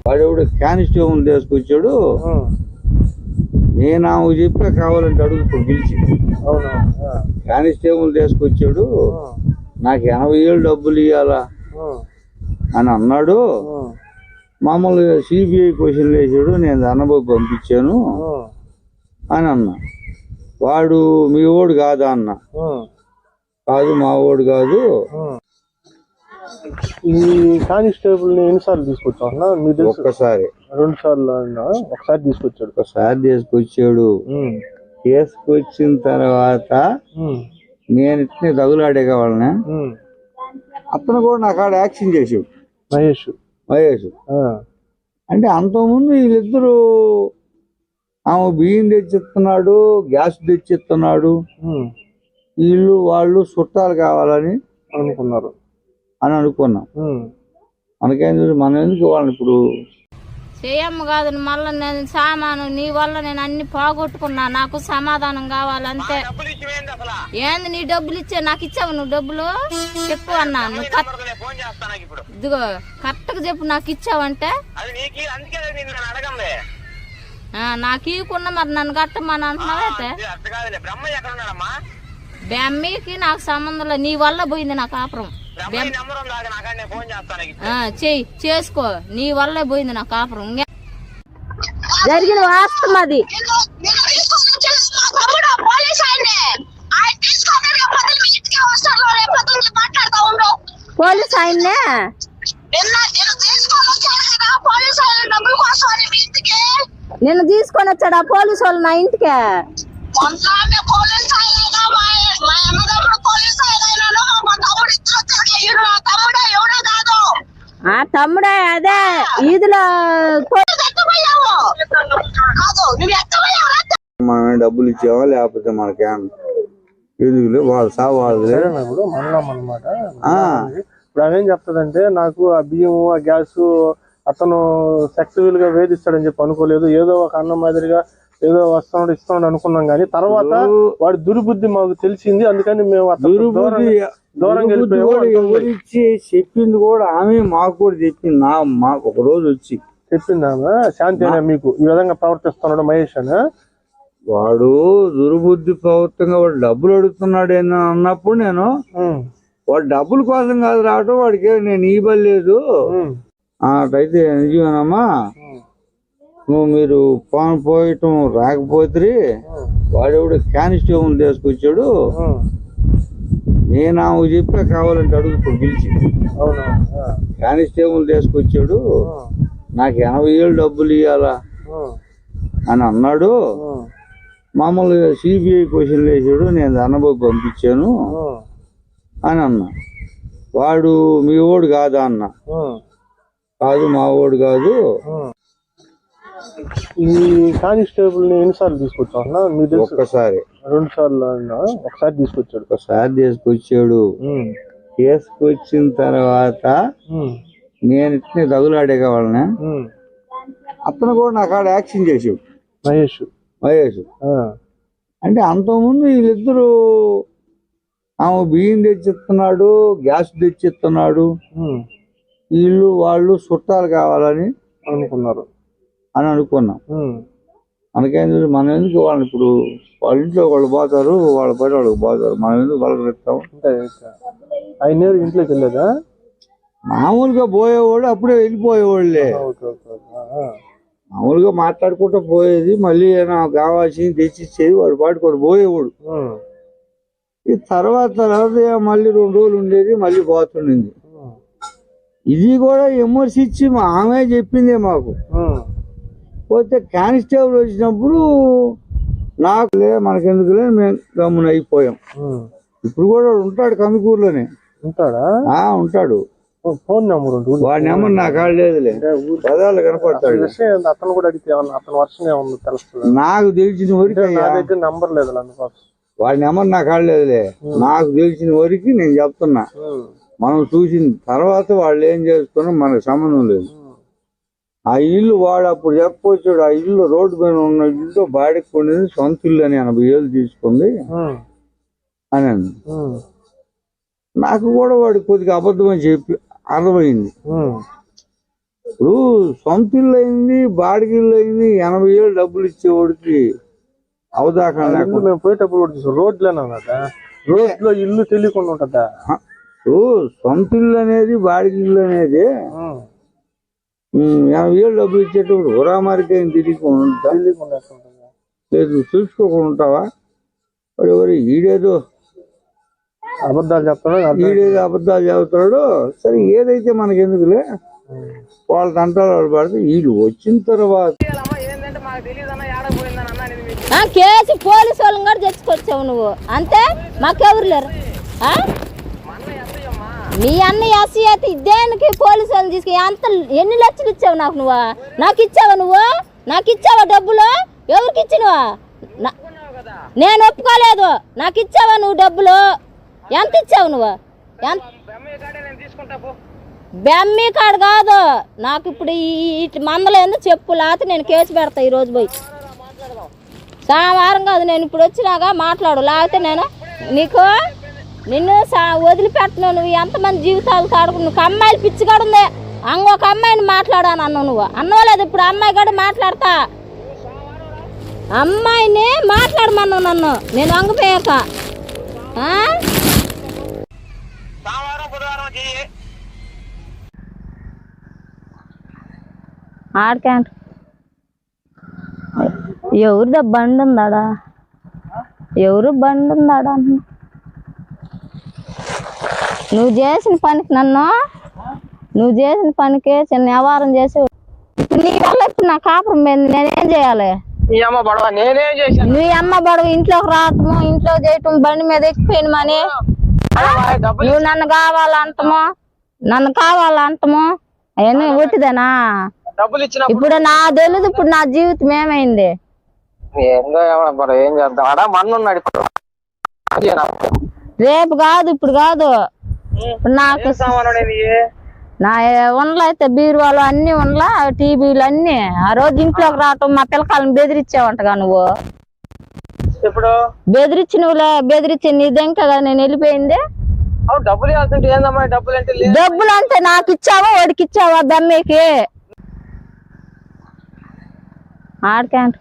వాడెవడు కానిస్టేబుల్ తీసుకొచ్చాడు. నేను చెప్పా కావాలంటే అడుగు ఇప్పుడు పిలిచి. కానిస్టేబుల్ తీసుకొచ్చాడు, నాకు 80,000 డబ్బులు ఇవ్వాలా అని అన్నాడు. మామూలు సిబిఐ క్వశ్చన్లు వేసాడు, నేను ధనబాబు పంపించాను అని అన్నా. వాడు మీ ఓడు కాదా అన్న. కాదు మా ఓడు కాదు. ఈ కానిస్టేబుల్ ని ఎన్నిసార్లు తీసుకొచ్చా? ఒక్కసారి 2 సార్లు ఒకసారి తీసుకొచ్చాడు. ఒకసారి తీసుకొచ్చాడు. తీసుకొచ్చిన తర్వాత నేను ఇట్నే తగులాడేగా వాళ్ళని. అతను కూడా నాకు ఆడ యాక్షన్ చేసాడు, మహేష్. అంటే అంతకుముందు వీళ్ళిద్దరు ఆమె బియ్యం తెచ్చిస్తున్నాడు, గ్యాస్ తెచ్చిస్తున్నాడు, వీళ్ళు వాళ్ళు చుట్టాలు కావాలని అనుకున్నారు అని అనుకున్నాం. మనకేం మనం ఎందుకు వాళ్ళని ఇప్పుడు చేయమ్మ కాదు. మళ్ళీ నేను సామాను నీ వల్ల నేను అన్ని పోగొట్టుకున్నా, నాకు సమాధానం కావాలంతే. ఏంది నీ డబ్బులు ఇచ్చే? నాకు ఇచ్చావు నువ్వు డబ్బులు? చెప్పు అన్నా. నువ్వు ఇదిగో కరెక్ట్ గా చెప్పు, నాకు ఇచ్చావంటే. నాకు ఇవ్వకుండా మరి నన్ను కట్టమని అంటున్నావైతే. బెమ్మకి నాకు సంబంధం లేదు, నీ వల్ల పోయింది నా కాపురం. చెయ్యి చేసుకో, నీ వల్లే పోయింది నా కాపురం. జరిగిన వాస్తవం అది. పోలీస్ ఆయన్నే నిన్ను తీసుకొని వచ్చాడా పోలీసు వాళ్ళు నా ఇంటికే? తమ్ముడే అదే ఈదులో మనం డబ్బులు ఇచ్చావా లేకపోతే మనకేమన్నా ఎందుకులే వాళ్ళు సావాళ్ళే అనమాట. ఇప్పుడు అవేం చెప్తాదంటే, నాకు ఆ బియ్యము ఆ గ్యాస్ అతను సెక్సువల్ గా వేధిస్తాడని చెప్పి అనుకోలేదు. ఏదో ఒక అన్నం మాదిరిగా ఏదో వస్తాడు ఇస్తాడు అనుకున్నాం, కానీ తర్వాత వాడి దుర్బుద్ధి మాకు తెలిసింది. అందుకని మేము దూరంగా ఎవరిచ్చి చెప్పింది కూడా ఆమె మాకు కూడా చెప్పింది. మాకు ఒక రోజు వచ్చి చెప్పింది ఆమె, శాంతి అనే మీకు ఈ విధంగా ప్రవర్తిస్తున్నాడు మహేష్ అని. వాడు దుర్బుద్ధి ప్రవర్తంగా వాడు డబ్బులు అడుగుతున్నాడు అన్నప్పుడు నేను వాడు డబ్బుల కోసం కాదు రావటం, వాడికి నేను ఇవ్వలేదు అటైతే నిజమేనమ్మా, నువ్వు మీరు పోయటం రాకపోతే వాడెవడు కానిస్టేబుల్ తీసుకొచ్చాడు, నేను చెప్పా కావాలంటే అడుగు ఇప్పుడు పిలిచి. కానిస్టేబుల్ తీసుకొచ్చాడు, నాకు 80,000 డబ్బులు ఇవ్వాలా అని అన్నాడు. మామూలు సిబిఐ క్వశ్చన్లు వేసాడు, నేను ధనబాబు పంపించాను అని అన్నా. వాడు మీ ఓడు కాదా అన్న. కాదు మా ఓడు కాదు. ఈ కానిస్టేబుల్ ని ఎన్నిసార్లు తీసుకొచ్చా? ఒక్కసారి 2 సార్లు ఒకసారి తీసుకొచ్చాడు. ఒకసారి తీసుకొచ్చాడు. తీసుకొచ్చిన తర్వాత నేను ఇట్నే తగులాడేగా వాళ్ళని. అతను కూడా నాకు ఆడ యాక్షన్ చేసాడు, మహేష్. అంటే అంతకుముందు వీళ్ళిద్దరు ఆమె బియ్యం తెచ్చిస్తున్నాడు, గ్యాస్ తెచ్చిస్తున్నాడు, వీళ్ళు వాళ్ళు చుట్టాలు కావాలని అనుకున్నారు అని అనుకున్నాం. మనకేం మనం ఎందుకు వాళ్ళని ఇప్పుడు వాళ్ళ ఇంట్లో వాళ్ళు పోతారు, వాళ్ళ పని వాళ్ళకి పోతారు, మనం ఎందుకు పలకరిస్తాం? ఆయన ఇంట్లోకి వెళ్ళేదా? మామూలుగా పోయేవాడు అప్పుడే వెళ్ళిపోయేవాళ్ళే. మామూలుగా మాట్లాడుకుంటూ పోయేది, మళ్ళీ నాకు కావాల్సింది తెచ్చిచ్చేది, వాడు పాటుకోడు పోయేవాడు. ఈ తర్వాత మళ్ళీ 2 రోజులు ఉండేది, మళ్ళీ పోతుండేది. ఇది కూడా విమర్శించి ఆమె చెప్పిందే మాకు. పోతే కానిస్టేబుల్ వచ్చినప్పుడు నాకు మనకెందుకులే మేము గమ్మున అయిపోయాం. ఇప్పుడు కూడా ఉంటాడు, కందుకూరులోనే ఉంటాడు. ఫోన్ నెంబర్ వాడి నెంబర్ నాకు లేదులే, పదాలు కనపడతాడు. అతను కూడా అడిగితే అతను వర్షం ఏమన్నా తెలుస్తుంది? నాకు తెలిసిన వరకు నెంబర్ లేదు, వాడి నెంబర్ నాకు లేదులే. నాకు తెలిసిన వరకు నేను చెప్తున్నా. మనం చూసిన తర్వాత వాళ్ళు ఏం చేస్తున్నా మనకు సంబంధం లేదు. ఆ ఇల్లు వాడు అప్పుడు చెప్పొచ్చాడు, ఆ ఇల్లు రోడ్డు పైన ఉన్న ఇల్లు బాడికి కొనేది సొంత ఇల్లు అని 80,000 తీసుకుంది అని అంది. నాకు కూడా వాడు కొద్దిగా అబద్ధం అని చెప్పి అర్థమైంది. ఇప్పుడు సొంత ఇల్లు అయింది, బాడికి ఇల్లు అయింది, 80,000 డబ్బులు ఇచ్చేవాడికి అవగాహన లేకుండా మేము పోయేటప్పుడు రోడ్లోనే కదా, రోడ్లో ఇల్లు తెలియకుండా ఉంటుందా? సొంత ఇల్లు అనేది బాడికి ఇల్లు అనేది 80,000 డబ్బులు ఇచ్చేటప్పుడు హురామారికైనా తెలియకుండా లేదు, చూసుకోకుండా ఉంటావా? ఎవరు ఈడేదో అబద్ధాలు చెప్తాడు, ఈడేదో అబద్ధాలు చెబుతాడు. సరే ఏదైతే మనకెందుకులే, వాళ్ళ తంటాలు వాళ్ళు పడితే వీళ్ళు వచ్చిన తర్వాత కేసు పోలీసు వాళ్ళని కూడా తెచ్చుకొచ్చావు నువ్వు, అంతే. మాకెవరు లేరు. నీ అన్న ఎస్సీ అయితే దేనికి పోలీసు వాళ్ళని తీసుకు ఎంత ఎన్ని లక్షలు ఇచ్చావు నాకు? నువ్వు నాకు ఇచ్చావా? నువ్వు నాకు ఇచ్చావా డబ్బులు? ఎవరికి ఇచ్చినవా? నేను ఒప్పుకోలేదు. నాకు ఇచ్చావా నువ్వు డబ్బులు? ఎంత ఇచ్చావు నువ్వు? బెమ్మీ కాడు కాదు నాకు. ఇప్పుడు ఇటు మందలేదు చెప్పు, లేకపోతే నేను కేసు పెడతా ఈరోజు పోయి. సోమవారం కాదు, నేను ఇప్పుడు వచ్చినాగా మాట్లాడు, లేకపోతే నేను నిన్ను వదిలిపెట్టను. నువ్వు ఎంతమంది జీవితాలు కాడుకు, నువ్వు అమ్మాయిలు పిచ్చిగాడు ఉంది. ఇంకొక అమ్మాయిని మాట్లాడాను అన్నావు, నువ్వు అన్నవాలేదు. ఇప్పుడు అమ్మాయి కూడా మాట్లాడతా, అమ్మాయిని మాట్లాడమన్నావు నన్ను, నేను అంగపోయాక. ఆడకంట ఎవరిదా బండి ఉందాడా? ఎవరు బండి ఉందాడా? నువ్వు చేసిన పనికి నువ్వు చేసిన పనికి చిన్న వ్యవహారం చేసి ఇప్పుడు నీ వల్ల ఇప్పుడు నా కాపురం పోయింది. నేనేం చేయాలి? నీ అమ్మ బడవ ఇంట్లోకి రావటము, ఇంట్లో చేయటం, బండి మీద ఎక్కిపోయినమని నువ్వు నన్ను కావాలంటము అవన్నీ ఒట్టిదేనా? ఇప్పుడు నా తెలియదు. ఇప్పుడు నా జీవితం ఏమైంది? రేపు కాదు, ఇప్పుడు కాదు. నాకు నా ఉండలు అయితే బీరువాలు అన్ని ఉండలా, టీవీలు అన్ని. ఆ రోజు ఇంట్లోకి రావటం, మా పిల్లకాయలను బెదిరించావంటగా నువ్వు. ఇప్పుడు బెదిరించి నీదేం కదా నేను వెళ్ళిపోయింది. డబ్బులు అంటే నాకు ఇచ్చావా వాడికి ఇచ్చావా? బెమ్మకి ఆడకంట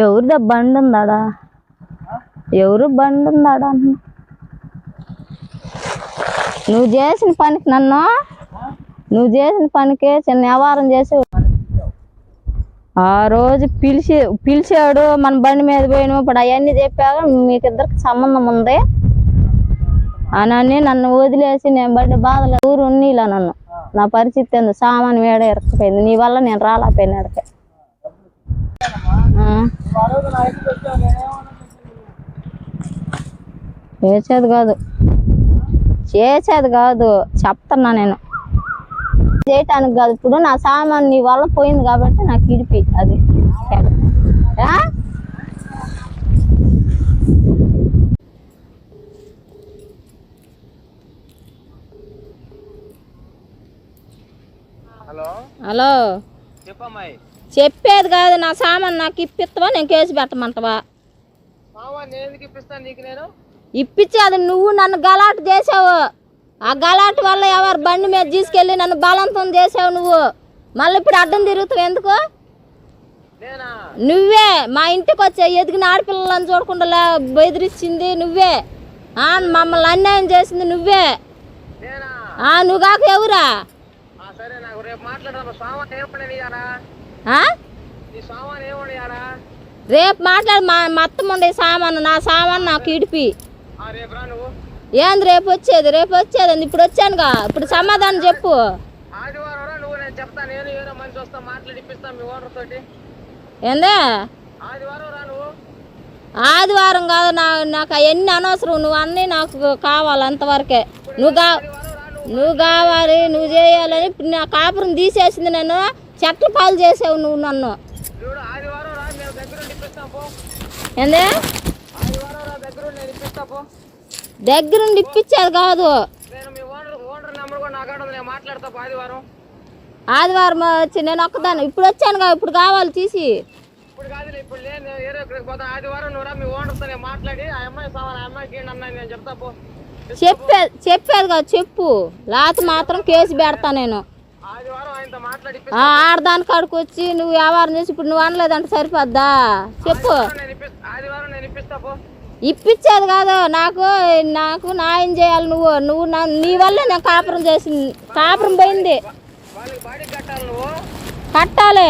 ఎవరిదా బండి ఉందాడా? ఎవరు బండి ఉందాడా? నువ్వు చేసిన పనికి చిన్న వ్యవహారం చేసి ఆ రోజు పిలిచాడు, మన బండి మీద పోయినావు. ఇప్పుడు అవన్నీ చెప్పాక మీకిద్దరికి సంబంధం ఉంది అని నన్ను వదిలేసి నేను బండి బాధలు ఊరు ఉన్నీలా. నన్ను నా పరిస్థితి ఏంది? సామాన్ వేడ ఇరకపోయింది నీ వల్ల. నేను రాలేకపోయినా ఎడకే. చేసేది కాదు చెప్తున్నా నేను, చేయటానికి కాదు. ఇప్పుడు నా సామాన్ నీ వల్ల పోయింది కాబట్టి నాకు ఇడిపి అది. హలో చెప్పేది కాదు. నా సామాన్ నాకు ఇప్పిస్తావా? నేను కేసు పెట్టమంటావా? ఇప్పించి అది నువ్వు నన్ను గలాట చేసావు. ఆ గలాట వల్ల ఎవరు బండి మీద తీసుకెళ్ళి నన్ను బలవంతం చేసావు నువ్వు. మళ్ళీ ఇప్పుడు అడ్డం తిరుగుతావు ఎందుకు? నువ్వే మా ఇంటికి వచ్చే ఎదిగిన ఆడపిల్లలను చూడకుండా బెదిరించింది నువ్వే. మమ్మల్ని అన్యాయం చేసింది నువ్వే. నువ్వు కాక ఎవరా? రేపు మాట్లాడు. మా అత్తమ్మ ఉండే సామాను, నా సామాను నాకు ఇడిపి. ఏంది రేపు వచ్చేది? ఇప్పుడు వచ్చానుగా. ఇప్పుడు సమాధానం చెప్పు. ఏందే ఆదివారం కాదు, నాకు అవన్నీ అనవసరం. నువ్వు అన్నీ నాకు కావాలి అంతవరకే. నువ్వు కావాలి, నువ్వు చేయాలని. ఇప్పుడు నా కాపురం తీసేసింది, నన్ను చెట్ల పాలు చేసావు నువ్వు నన్ను. ఏందే దగ్గరుండి ఇప్పించేది కాదు. ఆదివారం వచ్చి నేను ఒక్కదాన్ని ఇప్పుడు వచ్చానుగా, ఇప్పుడు కావాలి తీసి. ఇప్పుడు కాదులే, ఇప్పుడు లేదు, ఏదో ఇక్కడికి పోతా. ఆదివారం నువ్వు మీ ఓనర్తో నేను మాట్లాడి ఆ అమ్మాయి సామాన్ ఆ అమ్మాయికి ఏంటి అన్నా నేను చెప్తా పో. చెప్పేది కాదు, చెప్పు, లేకపోతే మాత్రం కేసు పెడతా నేను. ఆదివారం ఆయనతో మాట్లాడి ఆడదాని కాడికి వచ్చి నువ్వు వ్యవహారం చేసి ఇప్పుడు నువ్వు అనలేదంటే సరిపోద్దా? చెప్పు. ఆదివారం నేను ఇప్పిస్తా పో. ఇప్పించేది కాదు, నాకు నాకు న్యాయం చేయాలి. నువ్వు నీ వల్ల నేను కాపురం పోయింది. వాళ్ళకి బాడీ కట్టాలి, నువ్వు కట్టాలి.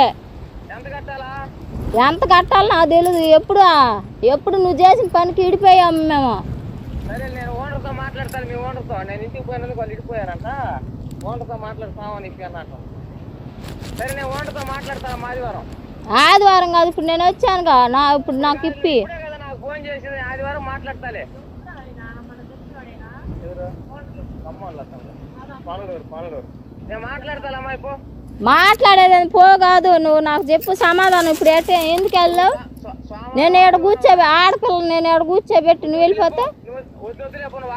ఎంత కట్టాలా? ఎంత కట్టాలి నాకు తెలియదు. ఎప్పుడు నువ్వు చేసిన పనికి ఇడిపోయాము మేము. సరే నేను ఓనర్తో మాట్లాడతాను, మీ ఓనర్తో. నేను ఇంటికి పోయినందుకు వాళ్ళు ఇడిపోయారంట, ఓనర్తో మాట్లాడతామని చెప్పి అన్నట్టు. సరే నేను ఓనర్తో మాట్లాడతాను ఆదివారం. ఆదివారం కాదు, ఇప్పుడు నేను వచ్చానుగా, ఇప్పుడు నాకు ఇప్పి. కదా నాకు ఫోన్ చేసింది, ఆదివారం మాట్లాడతాలే. పాలూరు నేను మాట్లాడతాను అమ్మాయి పో. మాట్లాడేదని పో కాదు, నువ్వు నాకు చెప్పు సమాధానం. ఇప్పుడు ఎందుకు వెళ్ళావు? నేను ఏడ కూర్చోబె ఆడపిల్లని నేను ఏడ కూర్చోబెట్టి నువ్వు వెళ్ళిపోతా?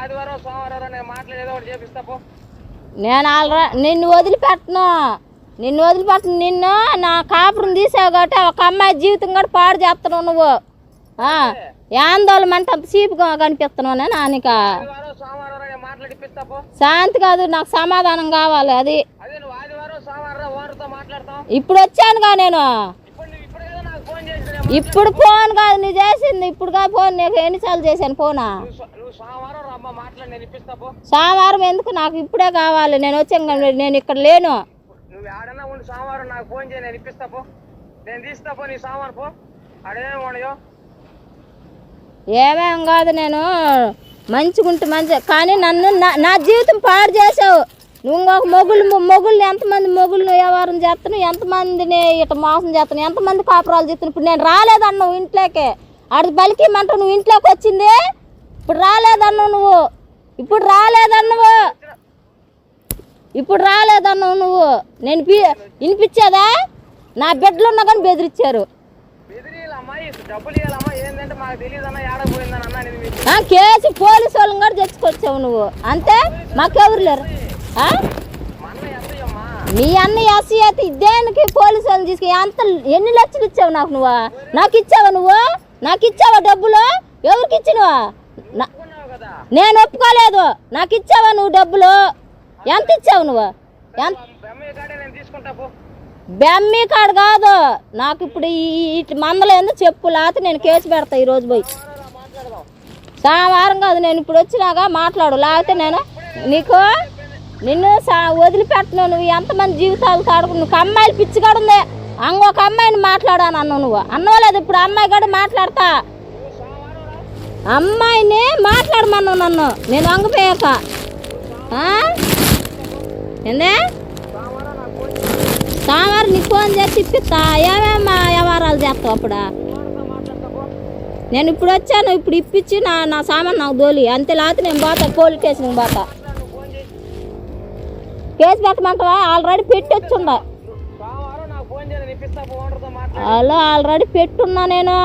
ఆదివారం సోమవారం నేను మాట్లాడేదో ఒకటి చేపిస్తా పో. నేను నిన్ను వదిలిపెట్టను. నిన్ను నా కాపురం తీసావు కాబట్టి ఒక అమ్మాయి జీవితం కూడా పాడు చేస్తున్నావు నువ్వు. ఆందోళన అంటే అంత చీపుగా కనిపిస్తున్నావు నేను నానిక. శాంతి కాదు, నాకు సమాధానం కావాలి. అది ఇప్పుడు వచ్చానుగా నేను. ఇప్పుడు ఫోన్ కాదు నీ చేసింది, ఇప్పుడు కాదు ఫోన్. నీకు ఎన్నిసార్లు చేశాను ఫోనా? సోమవారం ఎందుకు? నాకు ఇప్పుడే కావాలి. నేను వచ్చాను, నేను ఇక్కడ లేను. సోమవారం నాకు ఫోన్ చేయి, నేను ఇప్పిస్తా పో. నేను తీస్తా పో నీ సోమవారం పో. అడేమో ఉండయో ఏమేం కాదు, నేను మంచిగుంటే మంచి. కానీ నన్ను నా జీవితం పాడు చేసావు నువ్వు. ఇంకొక మొగుళ్ళు ఎంతమంది మొగుళ్ళు వ్యవహారం చేస్తాను, ఎంతమందిని ఇట మోసం చేస్తాను, ఎంతమంది కాపురాలు చేస్తాను. ఇప్పుడు నేను రాలేదన్నావు ఇంట్లోకి, అడిగి బలికిమంటావు. నువ్వు ఇంట్లోకి వచ్చింది ఇప్పుడు రాలేదన్నావు నువ్వు. ఇప్పుడు రాలేదన్నావు నువ్వు. నేను వినిపించేదా? నా బిడ్డలు ఉన్నా కానీ బెదిరించారు. కేసు పోలీసు వాళ్ళని కూడా తెచ్చుకొచ్చావు నువ్వు. అంతే, మాకెవరు లేరు. నీ అన్న ఎస్సీ అయితే దేనికి పోలీసు వాళ్ళని తీసుకు ఎన్ని లక్షలు ఇచ్చావు నాకు? నాకు ఇచ్చావా నువ్వు? నాకు ఇచ్చావా డబ్బులు? ఎవరికి ఇచ్చినవా? నేను ఒప్పుకోలేదు. నాకు ఇచ్చావా నువ్వు డబ్బులు? ఎంత ఇచ్చావు నువ్వు? బెమ్మీ కాడు కాదు నాకు. ఇప్పుడు ఈ మందలు ఎందుకు చెప్పు, లేకపోతే నేను కేసు పెడతా ఈరోజు పోయి. సోమవారం కాదు, నేను ఇప్పుడు వచ్చినాగా మాట్లాడు, లేకపోతే నేను నిన్ను వదిలిపెట్టను. నువ్వు ఎంతమంది జీవితాలు తాడుకు. నువ్వు అమ్మాయిలు పిచ్చి కాడు ఉంది. ఇంకొక అమ్మాయిని మాట్లాడాను అన్నావు. నువ్వు అన్నవాలేదు. ఇప్పుడు అమ్మాయి కూడా మాట్లాడతా. అమ్మాయిని మాట్లాడమన్నావు నన్ను, నేను వంగిపోయాక. ఏందే సోమవారం నీకు ఫోన్ చేసి ఇప్పిస్తా. ఏమేమ్మా వ్యవహారాలు చేస్తావు అప్పుడు? నేను ఇప్పుడు వచ్చాను, ఇప్పుడు ఇప్పించి నా సామాన్ నాకు దోలి అంతే. లేకపోతే నేను పోతా పోలీస్ స్టేషన్కి పోతా. కేసు పెట్టమంటావా? ఆల్రెడీ పెట్టొచ్చుందా? హలో, ఆల్రెడీ పెట్టున్నా నేను.